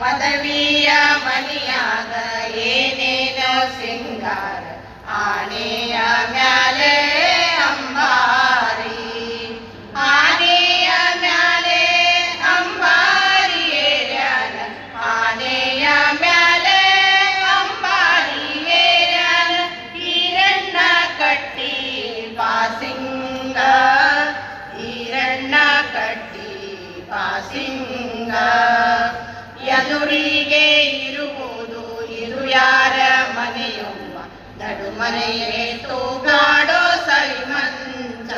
ಮದವಿಯ ಮನಿಯಾಗ ಏನೇನೋ ಸಿಂಗಾರ ಆನೆಯ ಮ್ಯಾಲೆ ಅಂಬಾರಿ ಆನೆಯ ಮ್ಯಾಲೆ ಅಂಬಾರಿ ಏರ್ಯಾನ ಆನೆಯ ಮ್ಯಾಲೆ ಅಂಬಾರಿ ಏರ್ಯಾನ ಈರಣ್ಣ ಕಟ್ಟಿ ಪಾಸಿಂಗ ಈರಣ್ಣ ಕಟ್ಟಿ ಪಾಸಿಂಗ ಎದುರಿಗೆ ಇರುವುದು ಹಿರಿಯಾರ ಮನೆಯೊಮ್ಮ ನಡುಮನೆಗೆ ತೂಗಾಡೋ ಸಳಿಮಂಚ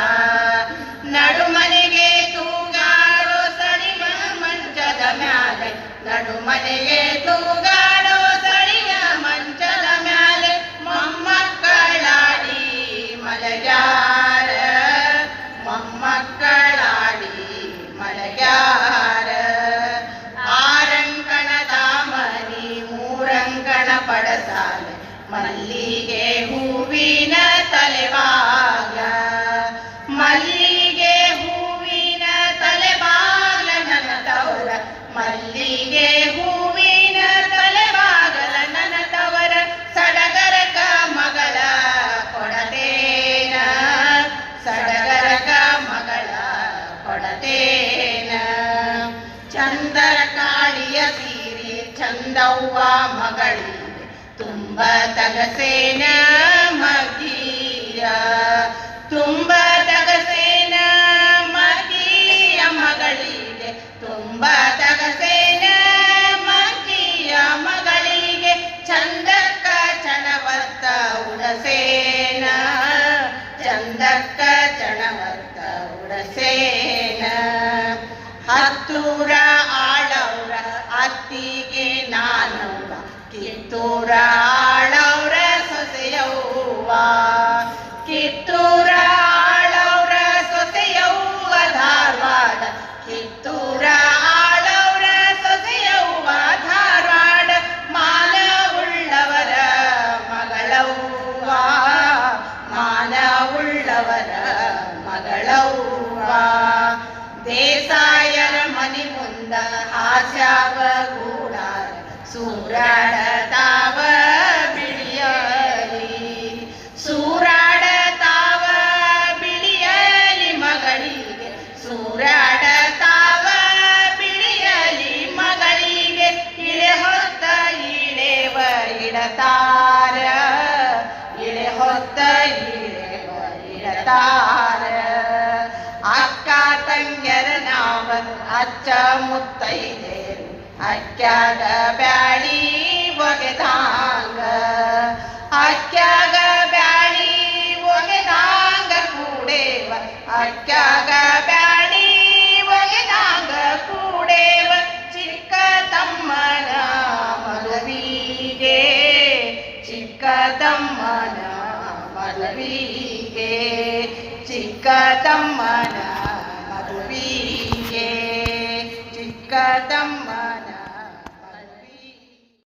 ನಡುಮನೆಗೆ ತೂಗಾಡೋ ಸಳಿಮ ಮಂಚದ ಮ್ಯಾಲೆ ನಡುಮನೆಗೆ ತೂಗಾಡೋ ಸಳಿಯ ಮಂಚದ ಮ್ಯಾಲೆ ಮೊಮ್ಮಕ್ಕಳಾಡಿ ಮಲಗ್ಯಾರ ಮೊಮ್ಮಕ್ಕಳಾಡಿ ಮಲಗ್ಯಾರ ಪಡಸಾಲ ಮಲ್ಲಿಗೆ ಹೂವಿನ ತಲೆಬಾಗ ಮಲ್ಲಿಗೆ ಹೂವಿನ ತಲೆಬಾಗಲ ನನ್ನ ತವರ ಮಲ್ಲಿಗೆ ಹೂವಿನ ತಲೆಬಾಗಲ ನನ್ನ ತವರ ಸಡಗರಕ ಮಗಳ ಕೊಡತೇನ ಸಡಗರಕ ಮಗಳ ಕೊಡತೇನ ಚಂದರ ಕಾಳಿಯ ಸೀರೆ ಚಂದವ್ವ ಮಗಳಿಗೆ ತುಂಬ ತಗಸೇನ ಮಗಿಯ ತುಂಬ ತಗಸೇನ ಮಗಿಯ ಮಗಳಿಗೆ ತುಂಬ ತಗಸೇನ ಮಗಿಯ ಮಗಳಿಗೆ ಚಂದಕ್ಕ ಚಣವತ್ತ ಉಡಸೇನ ಚಂದಕ್ಕ ಚಣವತ್ತ ಉಡಸೇನ ಹತ್ತೂರ ಆಳವ್ರ ಅತ್ತಿಗೆ ನಾನವ್ವ ಕಿತ್ತೂರ ಆಳವ್ರ ಸೊಸೆಯವ್ವ ಕಿತ್ತೂರ ಆಳವ್ರ ಸೊಸೆಯವ್ವ ಧಾರವಾಡ ಕಿತ್ತೂರ ಆಳವ್ರ ಸೊಸೆಯವ್ವ ಧಾರವಾಡ ಮಾನ ಉಳ್ಳವರ ಮಗಳವ್ವ ಮಾನ ಉಳ್ಳವರ ಮಗಳವ್ವ ದೇಸಾಯರ ಮನಿ ಮುಂದ ಹಾಸ್ಯಾವ ಗೂಡಾರ ಸೂರಾಡತಾವ ಬಿಳಿಯಲಿ ಸೂರಾಡತಾವ ಬಿಳಿಯಲಿ ಮಗಳಿಗೆ ಸೂರಾಡತಾವ ಬಿಳಿಯಲಿ ಮಗಳಿಗೆ ಇಳೆ ಹೊತ್ತ ಇಳೆವ ಇಡತಾರ ಇಳೆ ಹೊತ್ತ ಇಳೆವ ಇಡತಾರ ಅಕ್ಕ ತಂಗ್ಯರ ನಾವ ಅಚ್ಚ ಮುತ್ತೈದೇರು ಅಕ್ಕ್ಯಾಗ ಬ್ಯಾಳಿ ಒಗೆದಾಂಗ ಅಕ್ಕ್ಯಾಗ ಬ್ಯಾಳಿ ಒಗೆದಾಂಗ ಕೂಡೇವ ಅಕ್ಕ್ಯಾಗ ಬ್ಯಾಳಿ ಒಗೆದಾಂಗ ಕೂಡೇವ ಚಿಕ್ಕ ತಮ್ಮನ ಮದುವಿಗೆ ಚಿಕ್ಕ ತಮ್ಮನ ಮದುವಿಗೆ ಚಿಕ್ಕ ತಮ್ಮನ